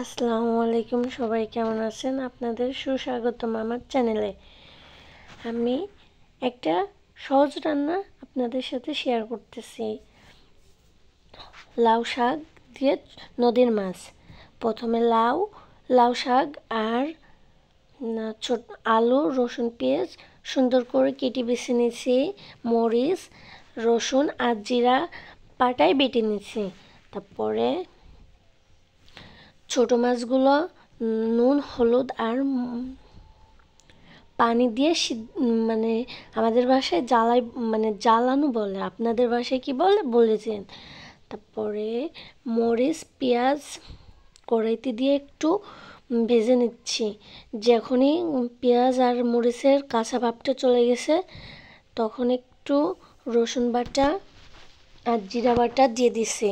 আসসালামু আলাইকুম, সবাই কেমন আছেন? আপনাদের সুস্বাগতম আমার চ্যানেলে। আমি একটা সহজ রান্না আপনাদের সাথে শেয়ার করতেছি। লাউ শাক দিয়ে নদীর মাছ। প্রথমে লাউ শাক আর ছোট আলু, রসুন, পেঁয়াজ সুন্দর করে কেটে বেছে নিয়েছি। মরিচ, রসুন আর জিরা পাটায় বেটে নিয়েছি। তারপরে ছোট মাছগুলো নুন, হলুদ আর পানি দিয়ে মানে আমাদের ভাষায় জ্বালানো বলে, আপনাদের ভাষায় কি বলে বলেছেন। তারপরে মরিচ, পেঁয়াজ কড়াইতে দিয়ে একটু ভেজে নিচ্ছি। যখনই পেঁয়াজ আর মরিচের কাঁচা ভাবটা চলে গেছে, তখন একটু রসুন বাটা আর জিরা বাটা দিয়ে দিছি।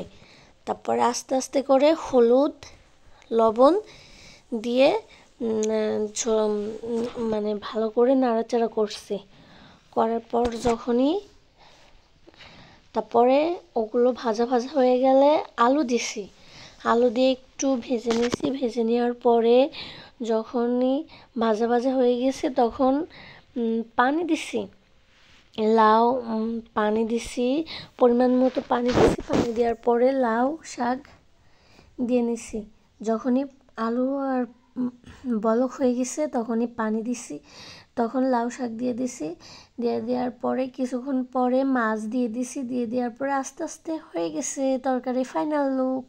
তারপরে আস্তে আস্তে করে হলুদ, লবণ দিয়ে ভালো করে নাড়াচাড়া করছি। করার পর তারপরে ওগুলো ভাজা ভাজা হয়ে গেলে আলু দিছি। আলু দিয়ে একটু ভেজে নিয়েছি। ভেজে নেওয়ার পরে যখনই ভাজা ভাজা হয়ে গেছে, তখন পানি দিছি। পানি দিছি, পরিমাণ মতো পানি দিছি। পানি দেওয়ার পরে লাউ শাক দিয়ে নিছি। যখনই আলু আর বলক হয়ে গেছে, তখনই পানি দিছি। তখন লাউ শাক দিয়ে দিছি। দেওয়ার পরে কিছুক্ষণ পরে মাছ দিয়ে দিছি। দিয়ে দেওয়ার পরে আস্তে আস্তে হয়ে গেছে তরকারি ফাইনাল লুক।